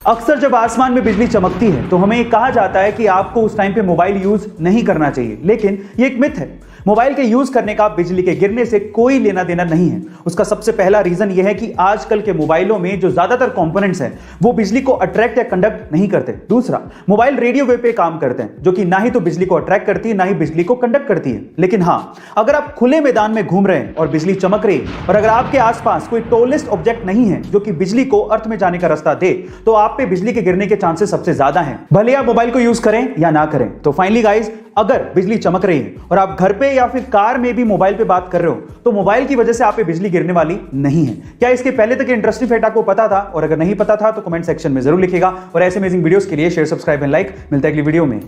अक्सर जब आसमान में बिजली चमकती है तो हमें कहा जाता है कि आपको उस टाइम पे मोबाइल यूज नहीं करना चाहिए, लेकिन ये एक मिथ है। मोबाइल के यूज करने का बिजली के गिरने से कोई लेना देना नहीं है। उसका सबसे पहला रीजन यह है कि आजकल के मोबाइलों में जो ज्यादातर कंपोनेंट्स हैं वो बिजली को अट्रैक्ट या कंडक्ट नहीं करते। दूसरा, मोबाइल रेडियो वेव पे काम करते हैं, जो कि ना ही तो बिजली को अट्रैक्ट करती है ना ही बिजली को कंडक्ट करती है। लेकिन हाँ, अगर आप खुले मैदान में घूम रहे हैं और बिजली चमक रही है और अगर आपके आसपास कोई टॉलेस्ट ऑब्जेक्ट नहीं है जो कि बिजली को अर्थ में जाने का रास्ता दे, तो आप पे बिजली के गिरने के चांसेस सबसे ज्यादा हैं, भले आप मोबाइल को यूज करें या ना करें। तो फाइनली गाइस, अगर बिजली चमक रही है और आप घर पे या फिर कार में भी मोबाइल पे बात कर रहे हो तो मोबाइल की वजह से आप पे बिजली गिरने वाली नहीं है। क्या इसके पहले तक इंटरेस्टिंग फैक्ट आपको पता था? और अगर नहीं पता था तो कमेंट सेक्शन में जरूर लिखिएगा। और ऐसे अमेजिंग वीडियोस के लिए शेयर, सब्सक्राइब एंड लाइक। मिलता है अगली वीडियो में।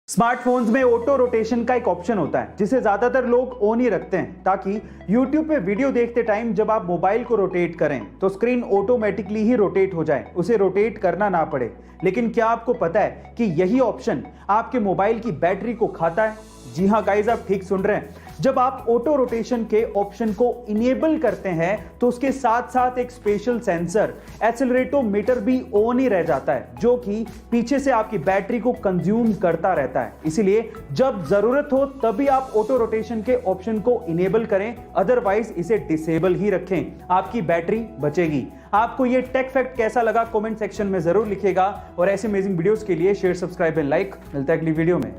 स्मार्टफोन्स में ऑटो रोटेशन का एक ऑप्शन होता है जिसे ज्यादातर लोग ऑन ही रखते हैं, ताकि YouTube पे वीडियो देखते टाइम जब आप मोबाइल को रोटेट करें तो स्क्रीन ऑटोमेटिकली ही रोटेट हो जाए, उसे रोटेट करना ना पड़े। लेकिन क्या आपको पता है कि यही ऑप्शन आपके मोबाइल की बैटरी को खाता है? जी हाँ गाइस, आप ठीक सुन रहे हैं। जब आप ऑटो रोटेशन के ऑप्शन को इनेबल करते हैं तो उसके साथ साथ एक स्पेशल सेंसर एक्सेलरेटोमीटर भी ऑन ही रह जाता है, जो कि पीछे से आपकी बैटरी को कंज्यूम करता रहता है। इसीलिए जब जरूरत हो तभी आप ऑटो रोटेशन के ऑप्शन को इनेबल करें, अदरवाइज इसे डिसेबल ही रखें, आपकी बैटरी बचेगी। आपको ये टेक फैक्ट कैसा लगा कमेंट सेक्शन में जरूर लिखिएगा। और ऐसे अमेजिंग वीडियोस के लिए शेयर, सब्सक्राइब एंड लाइक। मिलता है अगली वीडियो में।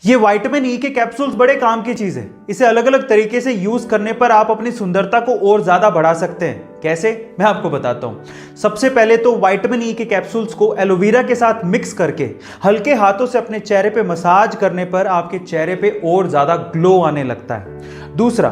ये विटामिन ई के कैप्सूल्स बड़े काम की चीज है। इसे अलग अलग तरीके से यूज करने पर आप अपनी सुंदरता को और ज्यादा बढ़ा सकते हैं। कैसे, मैं आपको बताता हूं। सबसे पहले तो विटामिन ई के कैप्सूल्स को एलोवेरा के साथ मिक्स करके हल्के हाथों से अपने चेहरे पे मसाज करने पर आपके चेहरे पे और ज्यादा ग्लो आने लगता है। दूसरा,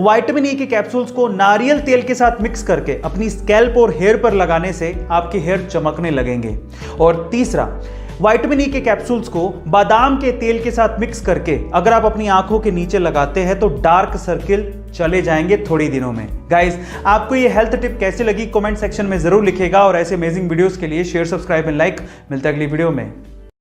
विटामिन ई के कैप्सूल्स को नारियल तेल के साथ मिक्स करके अपनी स्कैल्प और हेयर पर लगाने से आपके हेयर चमकने लगेंगे। और तीसरा, विटामिन ई के कैप्सूल्स को बादाम के तेल के साथ मिक्स करके अगर आप अपनी आंखों के नीचे लगाते हैं तो डार्क सर्किल चले जाएंगे थोड़ी दिनों में। गाइस, आपको ये हेल्थ टिप कैसी लगी कमेंट सेक्शन में जरूर लिखिएगा। और ऐसे अमेजिंग वीडियोस के लिए शेयर, सब्सक्राइब एंड लाइक। मिलता है अगली वीडियो में।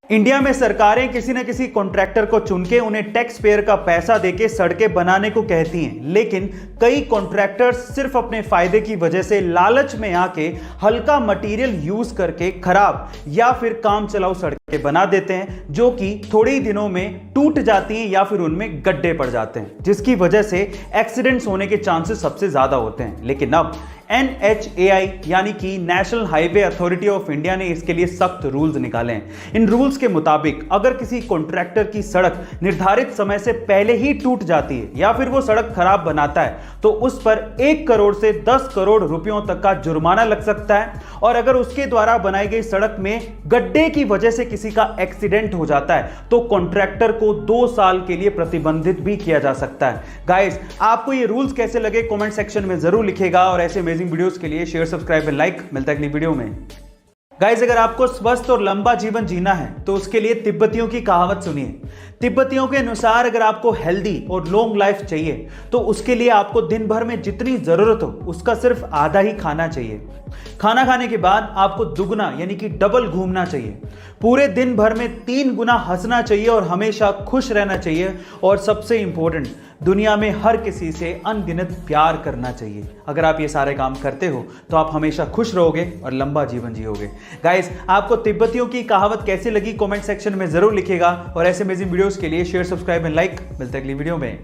इंडिया में सरकारें किसी न किसी कॉन्ट्रैक्टर को चुन के उन्हें टैक्स पेयर का पैसा देके सड़कें बनाने को कहती हैं, लेकिन कई कॉन्ट्रैक्टर्स सिर्फ अपने फायदे की वजह से लालच में आके हल्का मटेरियल यूज करके खराब या फिर काम चलाऊ सड़कें बना देते हैं, जो कि थोड़े ही दिनों में टूट जाती हैं या फिर उनमें गड्ढे पड़ जाते हैं, जिसकी वजह से एक्सीडेंट्स होने के चांसेस सबसे ज्यादा होते हैं। लेकिन अब NHAI यानी कि national highway authority of India ने इसके लिए सख्त रूल्स निकाले हैं। इन रूल्स के मुताबिक अगर किसी कॉन्ट्रैक्टर की सड़क निर्धारित समय से पहले ही टूट जाती है या फिर वो सड़क खराब बनाता है तो उस पर 1 करोड़ से 10 करोड़ रुपयों तक का जुर्माना लग सकता है। और अगर उसके द्वारा बनाई गई सड़क में गड्ढे की वजह से किसी का एक्सीडेंट हो जाता है तो कॉन्ट्रैक्टर को 2 साल के लिए प्रतिबंधित भी किया जा सकता है। गाइस, आपको ये रूल्स कैसे लगे कमेंट सेक्शन में जरूर लिखिएगा। और ऐसे वीडियोस के लिए शेयर, सब्सक्राइब एंड लाइक। मिलता है अगली वीडियो में। गाइस, अगर आपको स्वस्थ और लंबा जीवन जीना है तो उसके लिए तिब्बतियों की कहावत सुनिए। तिब्बतियों के अनुसार अगर आपको हेल्दी और लॉन्ग लाइफ चाहिए तो उसके लिए आपको दिन भर में जितनी जरूरत हो उसका सिर्फ आधा ही खाना चाहिए। खाना खाने के बाद आपको दुगना यानी कि डबल घूमना चाहिए। पूरे दिन भर में 3 गुना हंसना चाहिए और हमेशा खुश रहना चाहिए। और सबसे इंपॉर्टेंट, दुनिया में हर किसी से अनगिनत प्यार करना चाहिए। अगर आप ये सारे काम करते हो तो आप हमेशा खुश रहोगे और लंबा जीवन जियोगे। गाइस, आपको तिब्बतियों की कहावत कैसी लगी कमेंट सेक्शन में जरूर लिखिएगा। और ऐसे अमेजिंग वीडियोस के लिए शेयर, सब्सक्राइब एंड लाइक। मिलते हैं अगली वीडियो में।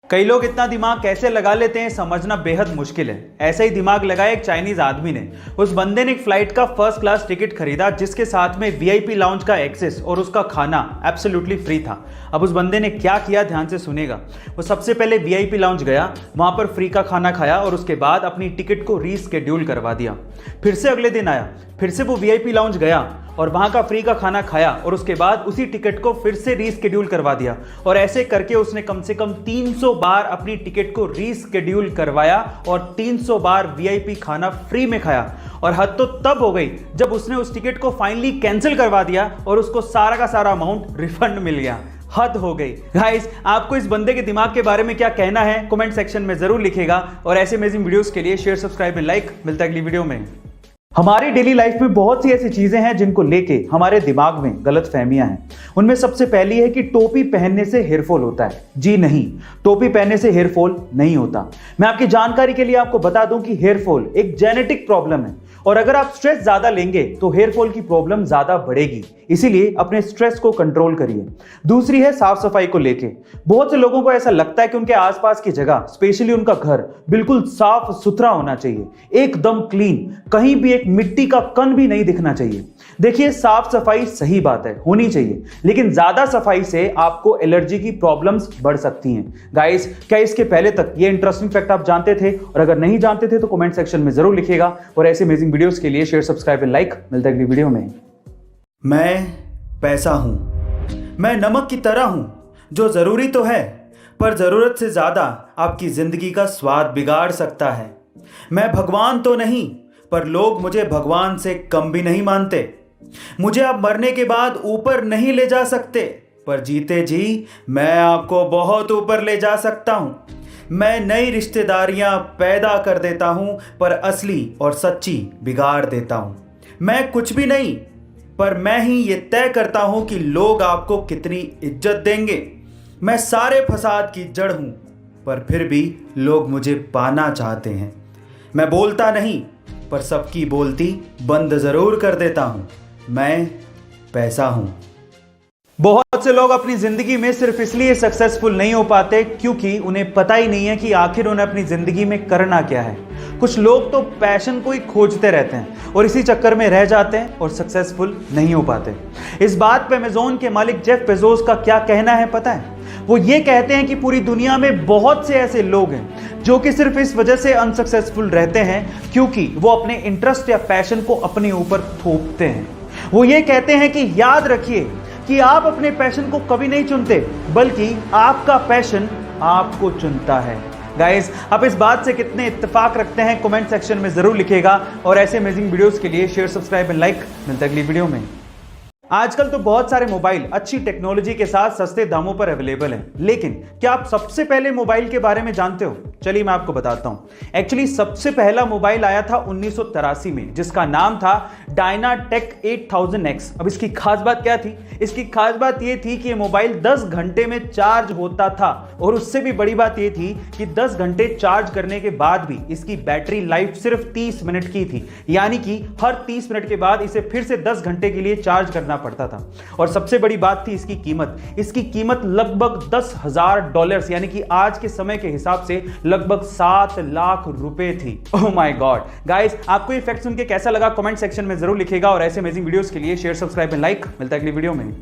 कई लोग इतना दिमाग कैसे लगा लेते हैं समझना बेहद मुश्किल है। ऐसा ही दिमाग लगाया एक चाइनीज आदमी ने। उस बंदे ने एक फ्लाइट का फर्स्ट क्लास टिकट खरीदा जिसके साथ में VIP लाउंज का एक्सेस और उसका खाना एब्सोल्युटली फ्री था। अब उस बंदे ने क्या किया, ध्यान से सुनेगा। वो सबसे पहले VIP लाउंज गया, वहां पर फ्री का खाना खाया और उसके बाद अपनी टिकट को रीस्केड्यूल करवा दिया। फिर से अगले दिन आया, फिर से वो VIP लाउंज गया और वहां का फ्री का खाना खाया और उसके बाद उसी टिकट को फिर से रीस्केड्यूल करवा दिया। और ऐसे करके उसने कम से कम 300 बार अपनी टिकट को रीस्केड्यूल करवाया और 300 बार VIP खाना फ्री में खाया। और हद तो तब हो गई जब उसने उस टिकट को फाइनली कैंसिल करवा दिया और उसको सारा का सारा अमाउंट रिफंड मिल गया। हद हो गई। गाइस, आपको इस बंदे के दिमाग के बारे में क्या कहना है कमेंट सेक्शन में जरूर लिखिएगा। और ऐसे अमेजिंग वीडियोस के लिए शेयर, सब्सक्राइब एंड लाइक। मिलता है अगली वीडियो में। हमारी डेली लाइफ में बहुत सी ऐसी चीजें हैं जिनको लेके हमारे दिमाग में गलत फहमियां हैं। उनमें सबसे पहली है कि टोपी पहनने से हेयरफॉल होता है। जी नहीं, टोपी पहनने से हेयरफॉल नहीं होता। मैं आपकी जानकारी के लिए आपको बता दूं कि हेयरफॉल एक जेनेटिक प्रॉब्लम है और अगर आप स्ट्रेस ज्यादा लेंगे तो हेयर फॉल की प्रॉब्लम ज्यादा बढ़ेगी, इसीलिए अपने स्ट्रेस को कंट्रोल करिए। दूसरी है साफ सफाई को लेके। बहुत से लोगों को ऐसा लगता है कि उनके आसपास की जगह, स्पेशली उनका घर, बिल्कुल साफ सुथरा होना चाहिए, एकदम क्लीन, कहीं भी एक मिट्टी का कण भी नहीं दिखना चाहिए। देखिए, साफ सफाई सही बात है, होनी चाहिए, लेकिन ज्यादा सफाई से आपको एलर्जी की प्रॉब्लम्स बढ़ सकती हैं। गाइस, क्या इसके पहले तक ये इंटरेस्टिंग फैक्ट आप जानते थे? और अगर नहीं जानते थे तो कमेंट सेक्शन में जरूर लिखिएगा। और ऐसे अमेजिंग वीडियोस के लिए शेयर, सब्सक्राइब एंड लाइक। मिलता है अगली वीडियो में। मैं पैसा हूं, मैं नमक की तरह हूं जो जरूरी तो है, पर जरूरत से ज्यादा आपकी जिंदगी का स्वाद बिगाड़ सकता है। मैं भगवान तो नहीं, पर लोग मुझे भगवान से कम भी नहीं मानते। मुझे आप मरने के बाद ऊपर नहीं ले जा सकते, पर जीते जी मैं आपको बहुत ऊपर ले जा सकता हूं। मैं नई रिश्तेदारियां पैदा कर देता हूं, पर असली और सच्ची बिगाड़ देता हूं। मैं कुछ भी नहीं, पर मैं ही ये तय करता हूं कि लोग आपको कितनी इज्जत देंगे। मैं सारे फसाद की जड़ हूं, पर फिर भी लोग मुझे पाना चाहते हैं। मैं बोलता नहीं, पर सबकी बोलती बंद जरूर कर देता हूं। मैं पैसा हूं। बहुत से लोग अपनी जिंदगी में सिर्फ इसलिए सक्सेसफुल नहीं हो पाते क्योंकि उन्हें पता ही नहीं है कि आखिर उन्हें अपनी जिंदगी में करना क्या है। कुछ लोग तो पैशन को ही खोजते रहते हैं और इसी चक्कर में रह जाते हैं और सक्सेसफुल नहीं हो पाते। इस बात पे अमेज़न के मालिक जेफ बेजोस का क्या कहना है पता है? वो ये कहते हैं कि पूरी दुनिया में बहुत से ऐसे लोग हैं जो कि सिर्फ इस वजह से अनसक्सेसफुल रहते हैं क्योंकि वो अपने इंटरेस्ट या पैशन को अपने ऊपर थोपते हैं। वो ये कहते हैं कि याद रखिए कि आप अपने पैशन को कभी नहीं चुनते, बल्कि आपका पैशन आपको चुनता है। गाइस, आप इस बात से कितने इत्तेफाक रखते हैं कमेंट सेक्शन में जरूर लिखिएगा। और ऐसे अमेजिंग वीडियोस के लिए शेयर, सब्सक्राइब एंड लाइक। मिलता है अगली वीडियो में। आजकल तो बहुत सारे मोबाइल अच्छी टेक्नोलॉजी के साथ सस्ते दामों पर अवेलेबल हैं, लेकिन क्या आप सबसे पहले मोबाइल के बारे में जानते हो? चलिए मैं आपको बताता हूं। एक्चुअली सबसे पहला मोबाइल आया था 1983 में, जिसका नाम था डायनाटेक 8000X। अब इसकी खास बात क्या थी? इसकी खास बात यह थी कि ये मोबाइल 10 घंटे में चार्ज होता था, और उससे भी बड़ी बात यह थी कि 10 घंटे चार्ज करने के बाद भी इसकी बैटरी लाइफ सिर्फ 30 मिनट की थी, यानी कि हर 30 मिनट के बाद इसे फिर से 10 घंटे के लिए चार्ज करना पड़ता था। और सबसे बड़ी बात थी इसकी कीमत। इसकी कीमत लगभग $10,000 यानी कि आज के समय के हिसाब से लगभग 7 लाख रुपए थी। Oh my God. गाइस, आपको ये फैक्ट सुन के कैसा लगा कमेंट सेक्शन में जरूर लिखिएगा। और ऐसे अमेजिंग वीडियोस के लिए शेयर, सब्सक्राइब एंड लाइक। मिलता है अगली वीडियो में।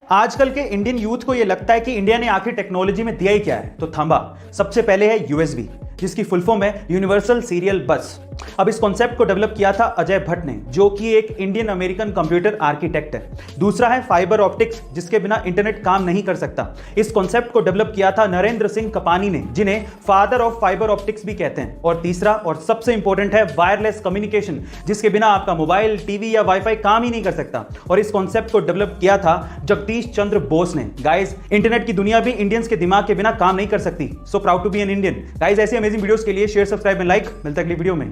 आजकल के इंडियन यूथ को यह लगता है कि इंडिया ने आखिर टेक्नोलॉजी में दिया ही क्या है, तो थांबा। सबसे पहले है यूएसबी, जिसकी फुल फॉर्म है यूनिवर्सल सीरियल बस। अब इस कॉन्सेप्ट को डेवलप किया था अजय भट्ट ने, जो कि एक इंडियन अमेरिकन कंप्यूटर आर्किटेक्ट है। दूसरा है फाइबर ऑप्टिक्स, जिसके बिना इंटरनेट काम नहीं कर सकता। इस कॉन्सेप्ट को डेवलप किया था नरेंद्र सिंह कपानी ने, जिन्हें फादर ऑफ फाइबर ऑप्टिक्स भी कहते हैं। और तीसरा और सबसे इंपॉर्टेंट है वायरलेस कम्युनिकेशन, जिसके बिना आपका मोबाइल, टीवी या वाईफाई काम ही नहीं कर सकता। और इस कॉन्सेप्ट को डेवलप किया था जगदीश चंद्र बोस ने। गाइस, इंटरनेट की दुनिया भी इंडियंस के दिमाग के बिना काम नहीं कर सकती। So proud to be an Indian. Guys, ऐसे अमेजिंग वीडियोस के लिए शेयर, सब्सक्राइब एंड लाइक। मिलता है अगली वीडियो में।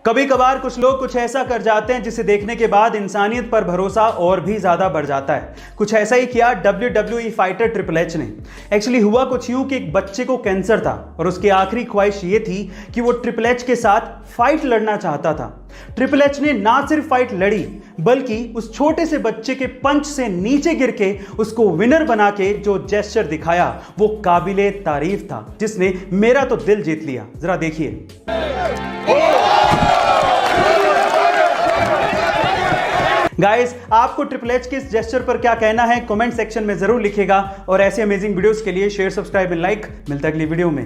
कभी कभार कुछ लोग कुछ ऐसा कर जाते हैं जिसे देखने के बाद इंसानियत पर भरोसा और भी ज्यादा बढ़ जाता है। कुछ ऐसा ही किया WWE फाइटर ट्रिपल एच ने। एक्चुअली हुआ कुछ यूं कि एक बच्चे को कैंसर था और उसकी आखिरी ख्वाहिश ये थी कि वो ट्रिपल एच के साथ फाइट लड़ना चाहता था। ट्रिपल एच ने ना सिर्फ फाइट लड़ी, बल्कि उस छोटे से बच्चे के पंच से नीचे गिर के उसको विनर बना के जो जेस्चर दिखाया, वो काबिले तारीफ था, जिसने मेरा तो दिल जीत लिया। जरा देखिए। गाइस, आपको ट्रिपल एच के इस जेस्चर पर क्या कहना है कमेंट सेक्शन में जरूर लिखिएगा। और ऐसे अमेजिंग वीडियोस के लिए शेयर, सब्सक्राइब एंड लाइक। मिलता है अगली वीडियो में।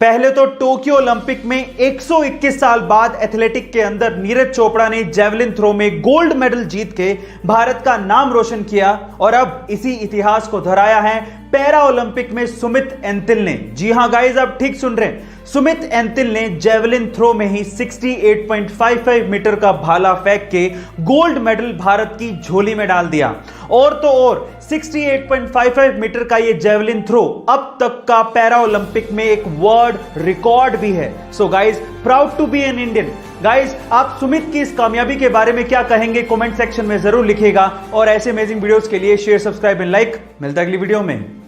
पहले तो टोक्यो ओलंपिक में 121 साल बाद एथलेटिक के अंदर नीरज चोपड़ा ने जेवलिन थ्रो में गोल्ड मेडल जीत के भारत का नाम रोशन किया। और अब इसी इतिहास को दोहराया है पैरा ओलंपिक में सुमित एंतिल ने। जी हां गाइस, आप ठीक सुन रहे हैं। सुमित एंतिल ने जेवलिन थ्रो में ही 68.55 मीटर का भाला फेंक के गोल्ड मेडल भारत की झोली में डाल दिया। और तो और 68.55 मीटर का ये जेवलिन थ्रो अब तक का पैरा ओलंपिक में एक वर्ल्ड रिकॉर्ड भी है। So guys, proud to be an Indian. Guys, आप सुमित की इस कामयाबी के बारे में क्या कहेंगे कमेंट सेक्शन में जरूर लिखिएगा। और ऐसे अमेजिंग वीडियोस के लिए शेयर, सब्सक्राइब एंड लाइक। मिलता है अगली वीडियो में।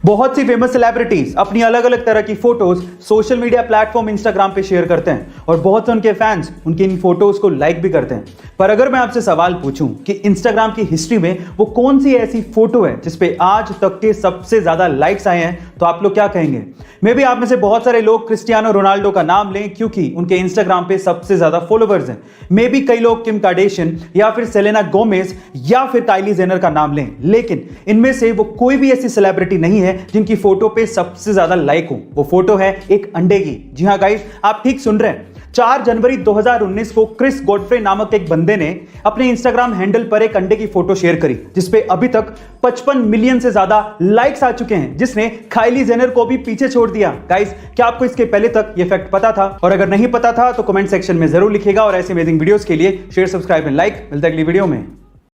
बहुत सी फेमस सेलिब्रिटीज अपनी अलग अलग तरह की photos social media platform Instagram पे शेयर करते हैं और बहुत से उनके फैंस उनकी इन फोटोज को लाइक भी करते हैं। पर अगर मैं आपसे सवाल पूछूं कि इंस्टाग्राम की हिस्ट्री में वो कौन सी ऐसी फोटो है जिसपे आज तक के सबसे ज्यादा लाइक्स आए हैं, तो आप लोग क्या कहेंगे? मे बी आप में से बहुत सारे लोग क्रिस्टियानो रोनाल्डो का नाम लें क्योंकि उनके इंस्टाग्राम पे सबसे ज्यादा फॉलोवर्स हैं। मे बी कई लोग किम कार्डेशियन या फिर सेलेना गोमेज या फिर काइली जेनर का नाम लें, लेकिन इनमें से वो कोई भी ऐसी सेलिब्रिटी नहीं है जिनकी फोटो पे सबसे ज्यादा लाइक हो। वो फोटो है एक अंडे की। जी हां गाइस, आप ठीक सुन रहे हैं। 4 जनवरी 2019 को क्रिस गॉडफ्रे नामक एक बंदे ने अपने इंस्टाग्राम हैंडल पर एक अंडे की फोटो शेयर करी जिसपे अभी तक 55 मिलियन से ज्यादा लाइक्स आ चुके हैं, जिसने काइली जेनर को भी पीछे छोड़ दिया। गाइस, क्या आपको इसके पहले तक ये फैक्ट पता था? और अगर नहीं पता था तो कमेंट सेक्शन में जरूर लिखिएगा और ऐसे अमेजिंग वीडियोस के लिए शेयर, सब्सक्राइब एंड लाइक। मिलते हैं अगली वीडियो में।